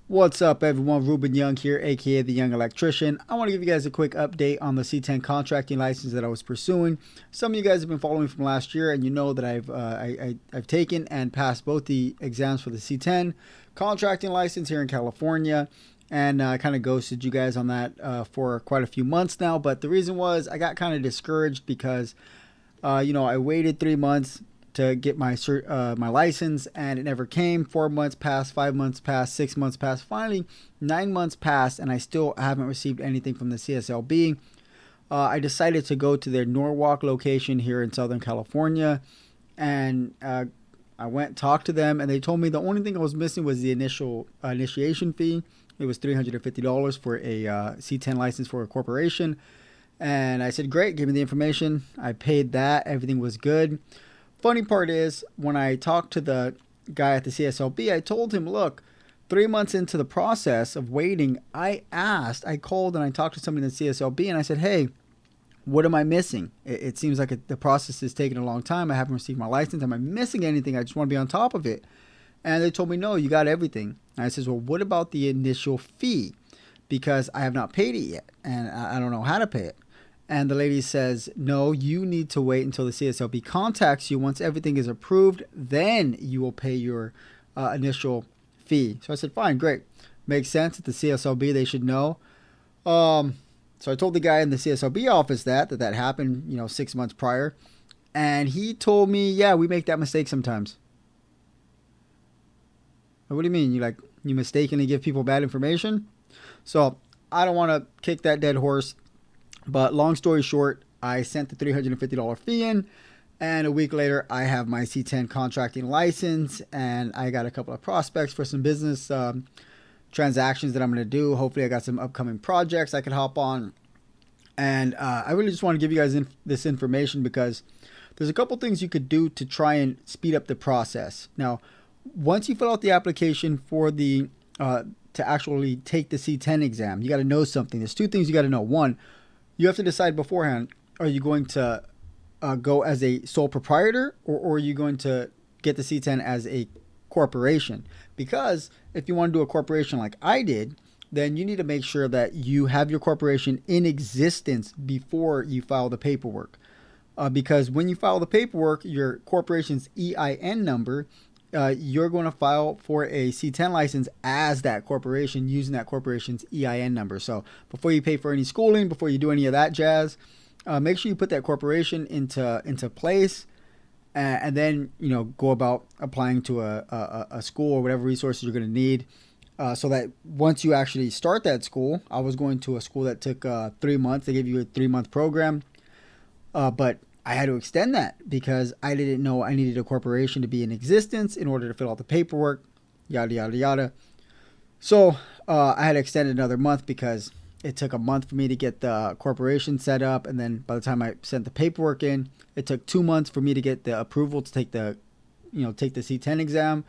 What's up, everyone? Ruben Young here, aka the Young Electrician. I want to give you guys a quick update on the C-10 contracting license that I was pursuing. Some of you guys have been following me from last year, and you know that I've taken and passed both the exams for the C-10 contracting license here in California, and I kind of ghosted you guys on that for quite a few months now. But the reason was I got kind of discouraged because I waited 3 months to get my license, and it never came. 4 months passed, 5 months passed, 6 months passed. Finally, 9 months passed, and I still haven't received anything from the CSLB. I decided to go to their Norwalk location here in Southern California, and I went talked to them, and they told me the only thing I was missing was the initial initiation fee. It was $350 for a C-10 license for a corporation. And I said, great, give me the information. I paid that. Everything was good. Funny part is, when I talked to the guy at the CSLB, I told him, look, 3 months into the process of waiting, I called and I talked to somebody in the CSLB and I said, hey, what am I missing? It seems like the process is taking a long time. I haven't received my license. Am I missing anything? I just want to be on top of it. And they told me, no, you got everything. And I says, well, what about the initial fee? Because I have not paid it yet and I don't know how to pay it. And the lady says, no, you need to wait until the CSLB contacts you. Once everything is approved, then you will pay your initial fee. So I said, fine, great. Makes sense. At the CSLB, they should know. So I told the guy in the CSLB office that happened, 6 months prior. And he told me, yeah, we make that mistake sometimes. What do you mean? You mistakenly give people bad information? So I don't want to kick that dead horse. But long story short, I sent the $350 fee in, and a week later, I have my C-10 contracting license, and I got a couple of prospects for some business transactions that I'm going to do. Hopefully, I got some upcoming projects I could hop on. And I really just want to give you guys this information because there's a couple things you could do to try and speed up the process. Now, once you fill out the application for the to actually take the C-10 exam, you got to know something. There's two things you got to know. One, you have to decide beforehand, are you going to go as a sole proprietor or are you going to get the C-10 as a corporation? Because if you want to do a corporation like I did, then you need to make sure that you have your corporation in existence before you file the paperwork. Because when you file the paperwork, your corporation's EIN number, you're going to file for a C-10 license as that corporation using that corporation's EIN number. So before you pay for any schooling, before you do any of that jazz, make sure you put that corporation into place, and then go about applying to a school or whatever resources you're going to need. So that once you actually start that school, I was going to a school that took 3 months. They gave you a 3-month program, but I had to extend that because I didn't know I needed a corporation to be in existence in order to fill out the paperwork, yada, yada, yada. So I had to extend another month because it took a month for me to get the corporation set up. And then by the time I sent the paperwork in, it took 2 months for me to get the approval to take the C-10 exam.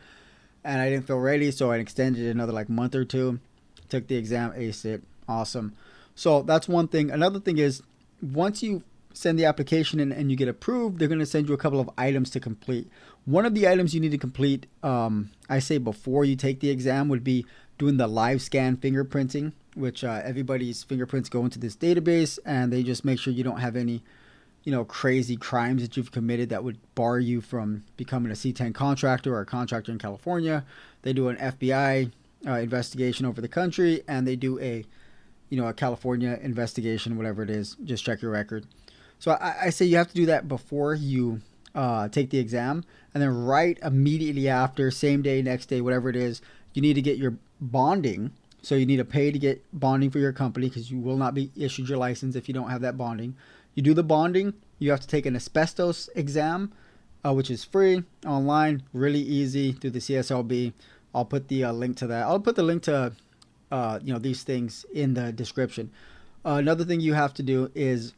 And I didn't feel ready, so I extended it another month or two. Took the exam, aced it. Awesome. So that's one thing. Another thing is, once you send the application in and you get approved, they're going to send you a couple of items to complete. One of the items you need to complete, I say before you take the exam, would be doing the live scan fingerprinting, which everybody's fingerprints go into this database, and they just make sure you don't have any crazy crimes that you've committed that would bar you from becoming a C-10 contractor or a contractor in California. They do an FBI investigation over the country, and they do a California investigation, whatever it is. Just check your record. So I say you have to do that before you take the exam, and then right immediately after, same day, next day, whatever it is, you need to get your bonding. So you need to pay to get bonding for your company because you will not be issued your license if you don't have that bonding. You do the bonding. You have to take an asbestos exam, which is free, online, really easy through the CSLB. I'll put the link to that. I'll put the link to these things in the description. Another thing you have to do is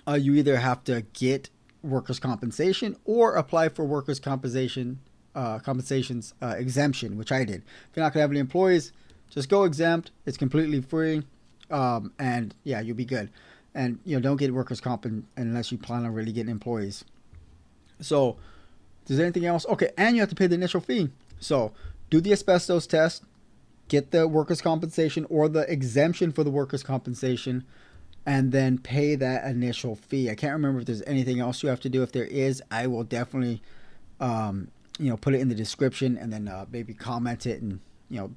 you either have to get workers' compensation or apply for workers' compensation's exemption, which I did. If you're not gonna have any employees, just go exempt. It's completely free, and yeah, you'll be good. And don't get workers' comp unless you plan on really getting employees. So, is there anything else? Okay, and you have to pay the initial fee. So, do the asbestos test. get the workers' compensation or the exemption for the workers' compensation, and then pay that initial fee. I can't remember if there's anything else you have to do. If there is, I will definitely, put it in the description, and then maybe comment it and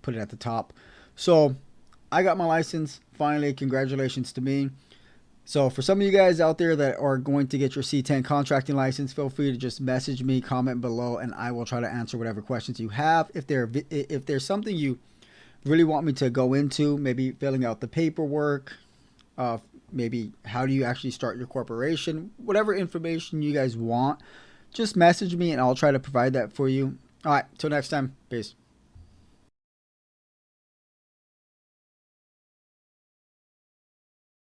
put it at the top. So I got my license finally. Congratulations to me. So for some of you guys out there that are going to get your C-10 contracting license, feel free to just message me, comment below, and I will try to answer whatever questions you have. If there's something you really want me to go into, maybe filling out the paperwork, maybe how do you actually start your corporation, whatever information you guys want, just message me and I'll try to provide that for you. All right, till next time, peace.